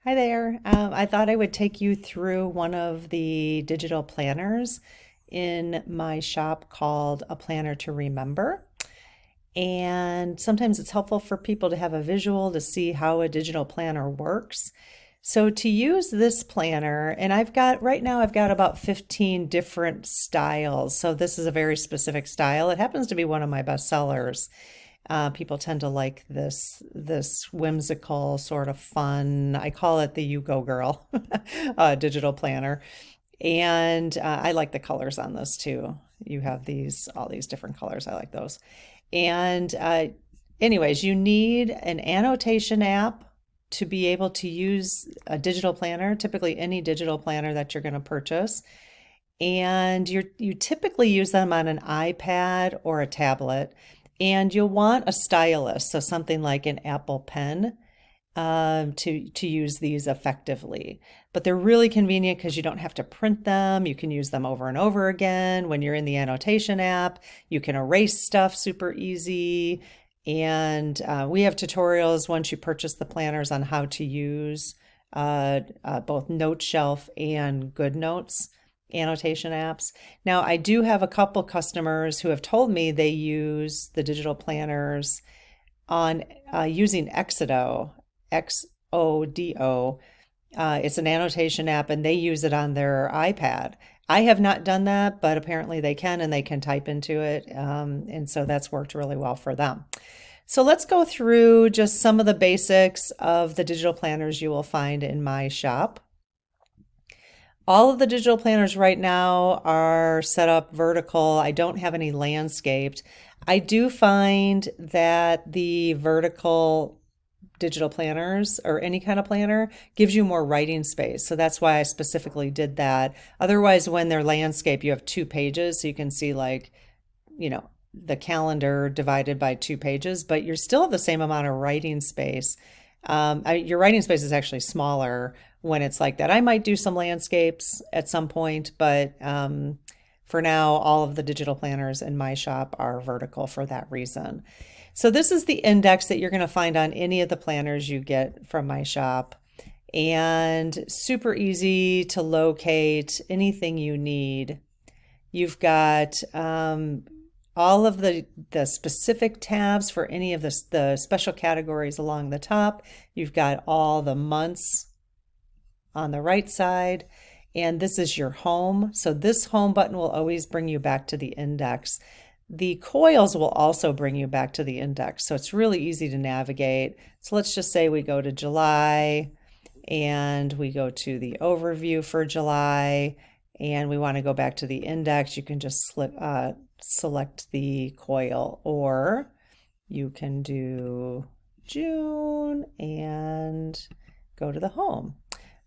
Hi there. I thought I would take you through one of the digital planners in my shop called A Planner to Remember. And sometimes it's helpful for people to have a visual to see how a digital planner works. So to use this planner, and right now I've got about 15 different styles. So this is a very specific style. It happens to be one of my best sellers. People tend to like this whimsical sort of fun. I call it the You Go Girl digital planner, and I like the colors on this too. You have all these different colors. I like those. And anyways, you need an annotation app to be able to use a digital planner. Typically, any digital planner that you're going to purchase, and you typically use them on an iPad or a tablet, and you'll want a stylus, so something like an Apple Pen, to use these effectively. But they're really convenient because you don't have to print them. You can use them over and over again. When you're in the annotation app, you can erase stuff super easy. And we have tutorials once you purchase the planners on how to use both Note Shelf and GoodNotes annotation apps. Now, I do have a couple customers who have told me they use the digital planners on using Exodo, Xodo. It's an annotation app and they use it on their iPad. I have not done that, but apparently they can and they can type into it. And so that's worked really well for them. So let's go through just some of the basics of the digital planners you will find in my shop. All of the digital planners right now are set up vertical. I don't have any landscaped. I do find that the vertical digital planners or any kind of planner gives you more writing space. So that's why I specifically did that. Otherwise, when they're landscape, you have two pages. So you can see you know, the calendar divided by two pages, but you're still have the same amount of writing space. Your writing space is actually smaller when it's like that. I might do some landscapes at some point, but for now, all of the digital planners in my shop are vertical for that reason. So this is the index that you're going to find on any of the planners you get from my shop, and super easy to locate anything you need. You've got all of the specific tabs for any of the special categories along the top. You've got all the months on the right side, and this is your home. So this home button will always bring you back to the index. The coils will also bring you back to the index, so it's really easy to navigate. So let's just say we go to July and we go to the overview for July and we want to go back to the index. You can just select the coil, or you can do June and go to the home.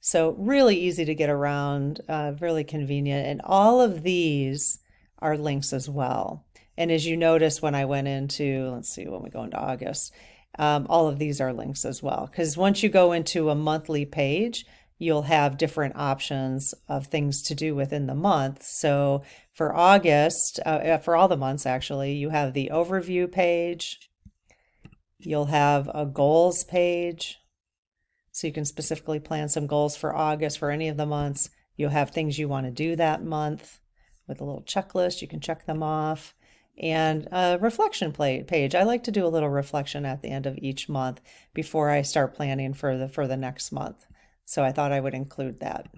So really easy to get around, really convenient. And all of these are links as well. And as you notice when I went into, let's see, when we go into August, all of these are links as well. Because once you go into a monthly page, you'll have different options of things to do within the month. So for August, for all the months actually, you have the overview page, you'll have a goals page. So you can specifically plan some goals for August for any of the months. You'll have things you want to do that month with a little checklist. You can check them off. And a reflection page. I like to do a little reflection at the end of each month before I start planning for the next month. So I thought I would include that.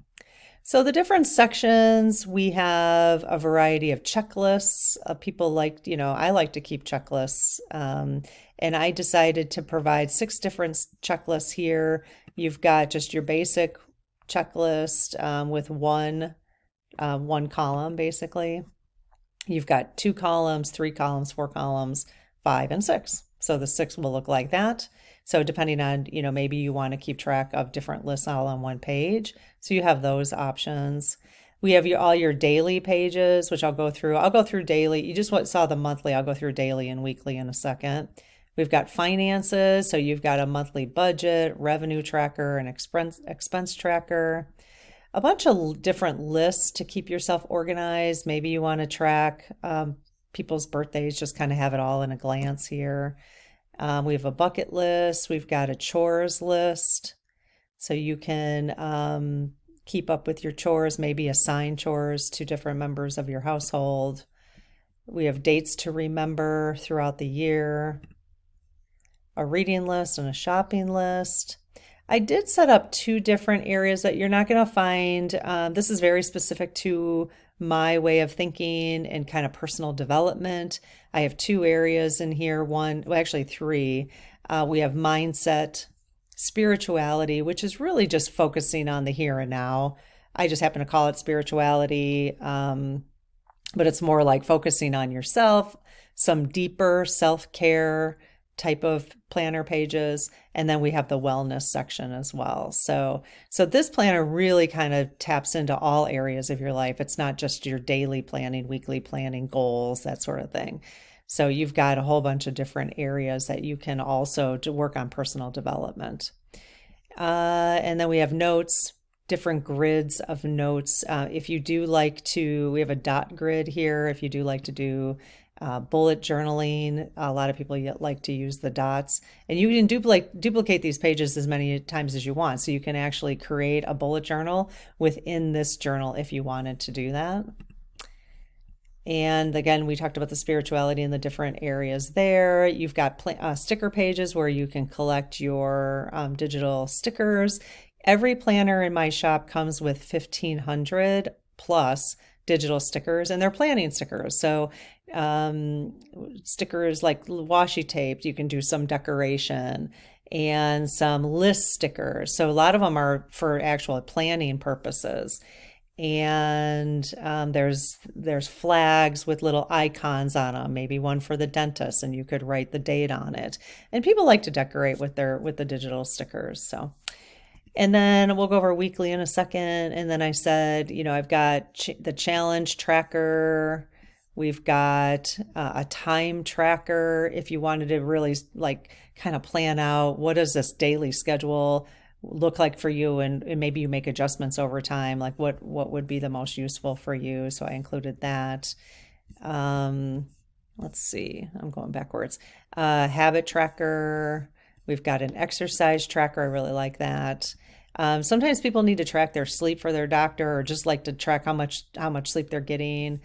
So the different sections, we have a variety of checklists. People like, I like to keep checklists. And I decided to provide 6 different checklists here. You've got just your basic checklist with one column, basically. You've got 2 columns, 3 columns, 4 columns, 5 and 6. So the 6 will look like that. So depending on, maybe you want to keep track of different lists all on one page. So you have those options. We have all your daily pages, which I'll go through. I'll go through daily. You just saw the monthly. I'll go through daily and weekly in a second. We've got finances. So you've got a monthly budget, revenue tracker, and expense tracker. A bunch of different lists to keep yourself organized. Maybe you want to track people's birthdays, just kind of have it all in a glance here. We have a bucket list. We've got a chores list. So you can keep up with your chores, maybe assign chores to different members of your household. We have dates to remember throughout the year, a reading list and a shopping list. I did set up two different areas that you're not going to find. This is very specific to my way of thinking and kind of personal development. I have two areas in here. One, well, actually three. We have mindset, spirituality, which is really just focusing on the here and now. I just happen to call it spirituality, but it's more like focusing on yourself, some deeper self-care type of planner pages, and then we have the wellness section as well. So this planner really kind of taps into all areas of your life. It's not just your daily planning, weekly planning, goals, that sort of thing. So you've got a whole bunch of different areas that you can also to work on personal development. And then we have notes, different grids of notes. If you do like to, we have a dot grid here. If you do like to do bullet journaling, a lot of people like to use the dots. And you can duplicate these pages as many times as you want. So you can actually create a bullet journal within this journal if you wanted to do that. And again, we talked about the spirituality and the different areas there. You've got sticker pages where you can collect your digital stickers. Every planner in my shop comes with 1,500 plus digital stickers, and they're planning stickers. So stickers like washi tape, you can do some decoration, and some list stickers. So a lot of them are for actual planning purposes. And there's flags with little icons on them, maybe one for the dentist, and you could write the date on it. And people like to decorate with the digital stickers. So, and then we'll go over weekly in a second. And then I said, I've got the challenge tracker. We've got a time tracker if you wanted to really like kind of plan out what does this daily schedule look like for you, and maybe you make adjustments over time, like what would be the most useful for you. So I included that. Let's see, I'm going backwards. Habit tracker. We've got an exercise tracker. I really like that. Sometimes people need to track their sleep for their doctor, or just like to track how much sleep they're getting,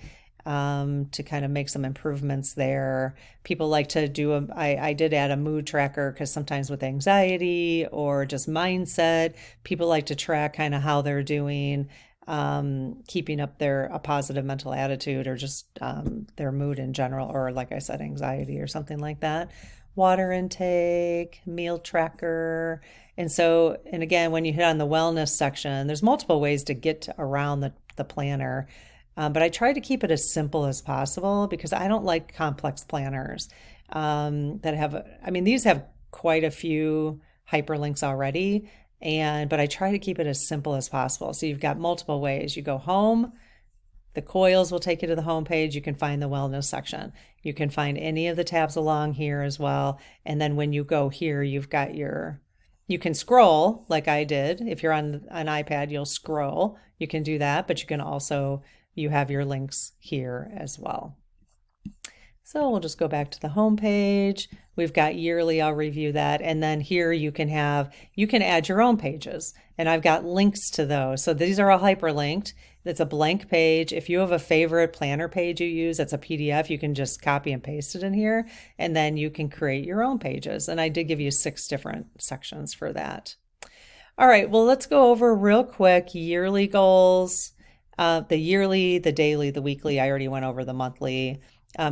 to kind of make some improvements there. People like to do I did add a mood tracker because sometimes with anxiety or just mindset, people like to track kind of how they're doing, keeping up a positive mental attitude, or just their mood in general, or like I said, anxiety or something like that. Water intake, meal tracker. And again, when you hit on the wellness section, there's multiple ways to get around the planner. But I try to keep it as simple as possible because I don't like complex planners that have, these have quite a few hyperlinks already, but I try to keep it as simple as possible. So you've got multiple ways. You go home, the coils will take you to the home page. You can find the wellness section. You can find any of the tabs along here as well. And then when you go here, you've got you can scroll like I did. If you're on an iPad, you'll scroll. You can do that, but you can also you have your links here as well. So we'll just go back to the home page. We've got yearly, I'll review that. And then here you can add your own pages, and I've got links to those. So these are all hyperlinked. It's a blank page. If you have a favorite planner page you use, that's a PDF, you can just copy and paste it in here, and then you can create your own pages. And I did give you 6 different sections for that. All right, well, let's go over real quick yearly goals. The yearly, the daily, the weekly, I already went over the monthly.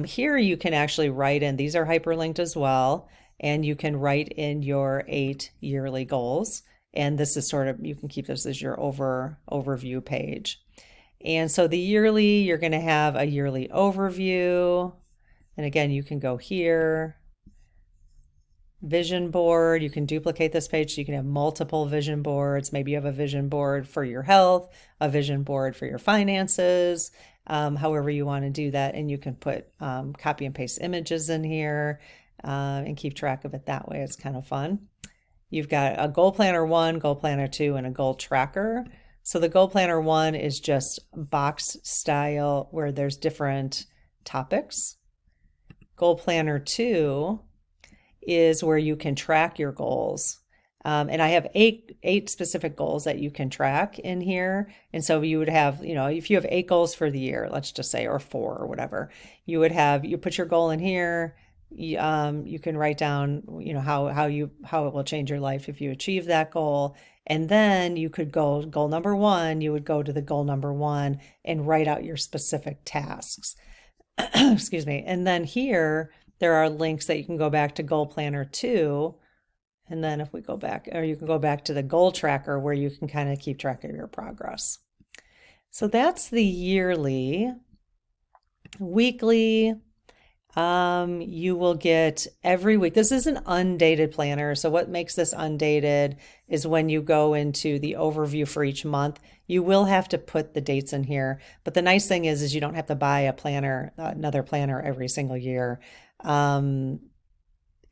Here you can actually write in, these are hyperlinked as well, and you can write in your 8 yearly goals. And this is you can keep this as your overview page. And so the yearly, you're going to have a yearly overview. And again, you can go here. Vision board, you can duplicate this page so you can have multiple vision boards. Maybe you have a vision board for your health, a vision board for your finances, however you want to do that. And you can put copy and paste images in here and keep track of it that way. It's kind of fun. You've got a Goal Planner 1, Goal Planner 2, and a Goal Tracker. So the Goal Planner 1 is just box style where there's different topics. Goal Planner 2 is where you can track your goals. And I have eight specific goals that you can track in here. And so you would have, if you have 8 goals for the year, let's just say, or 4 or whatever, you put your goal in here. You can write down, how it will change your life if you achieve that goal. And then you could goal number 1, you would go to the goal number 1 and write out your specific tasks. Excuse me. And then here, there are links that you can go back to Goal Planner 2. And then if we go back, or you can go back to the goal tracker where you can kind of keep track of your progress. So that's the yearly. Weekly, you will get every week. This is an undated planner. So what makes this undated is when you go into the overview for each month, you will have to put the dates in here. But the nice thing is you don't have to buy another planner every single year.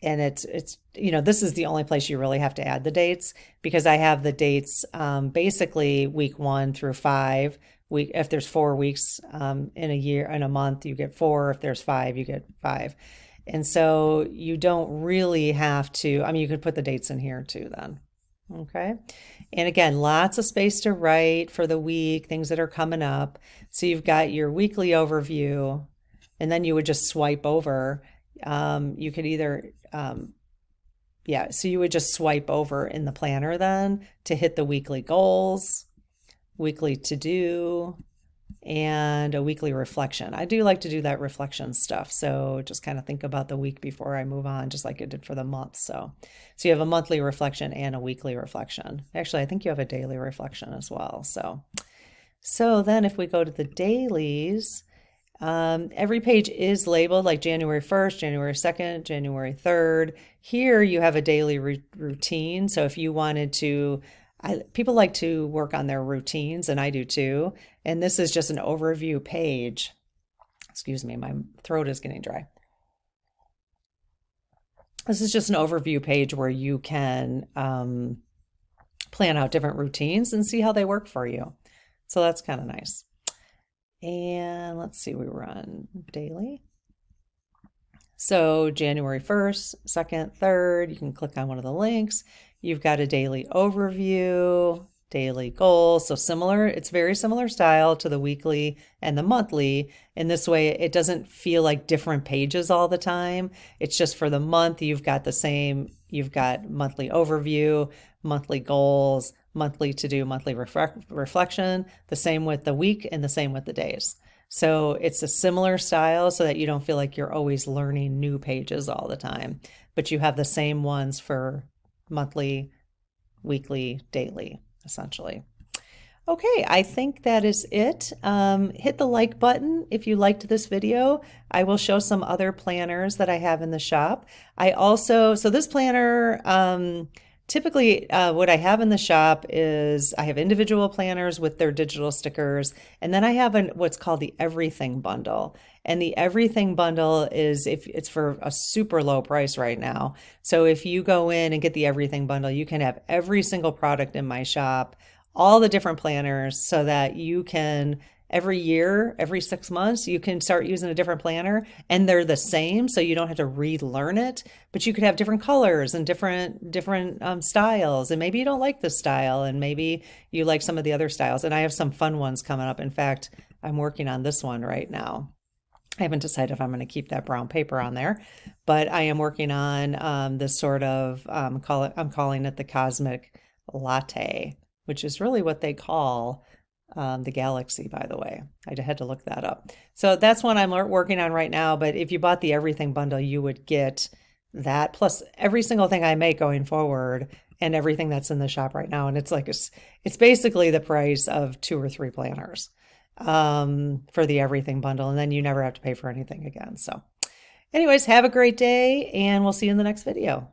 And it's this is the only place you really have to add the dates, because I have the dates basically week 1 through 5. If there's 4 weeks in a month, you get 4. If there's 5, you get 5. And so you don't really have to, you could put the dates in here too then. Okay. And again, lots of space to write for the week, things that are coming up. So you've got your weekly overview, and then you would just swipe over. You could either, so you would just swipe over in the planner then to hit the weekly goals, weekly to do, and a weekly reflection. I do like to do that reflection stuff. So just kind of think about the week before I move on, just like I did for the month. So you have a monthly reflection and a weekly reflection. Actually, I think you have a daily reflection as well. So then if we go to the dailies, every page is labeled like January 1st, January 2nd, January 3rd. Here you have a daily routine. So if you wanted to, people like to work on their routines, and I do too. And this is just an overview page. Excuse me, my throat is getting dry. This is just an overview page where you can plan out different routines and see how they work for you. So that's kind of nice. And let's see, we were on daily. So January 1st, 2nd, 3rd, you can click on one of the links. You've got a daily overview, daily goals. So similar, it's very similar style to the weekly and the monthly. In this way, it doesn't feel like different pages all the time. It's just for the month, you've got the same, you've got monthly overview, monthly goals, monthly to do, monthly reflection, the same with the week and the same with the days. So it's a similar style so that you don't feel like you're always learning new pages all the time, but you have the same ones for monthly, weekly, daily, essentially. Okay, I think that is it. Hit the like button if you liked this video. I will show some other planners that I have in the shop. So this planner, typically, what I have in the shop is I have individual planners with their digital stickers, and then I have what's called the Everything Bundle. And the Everything Bundle is it's for a super low price right now. So if you go in and get the Everything Bundle, you can have every single product in my shop, all the different planners, so that you can every year, every 6 months, you can start using a different planner, and they're the same, so you don't have to relearn it, but you could have different colors and different styles, and maybe you don't like this style, and maybe you like some of the other styles, and I have some fun ones coming up. In fact, I'm working on this one right now. I haven't decided if I'm going to keep that brown paper on there, but I am working on this sort of, I'm calling it the Cosmic Latte, which is really what they call the Galaxy, by the way. I had to look that up. So that's one I'm working on right now, but if you bought the Everything Bundle, you would get that plus every single thing I make going forward and everything that's in the shop right now. And it's basically the price of 2 or 3 planners for the Everything Bundle, and then you never have to pay for anything again. So anyways, have a great day, and we'll see you in the next video.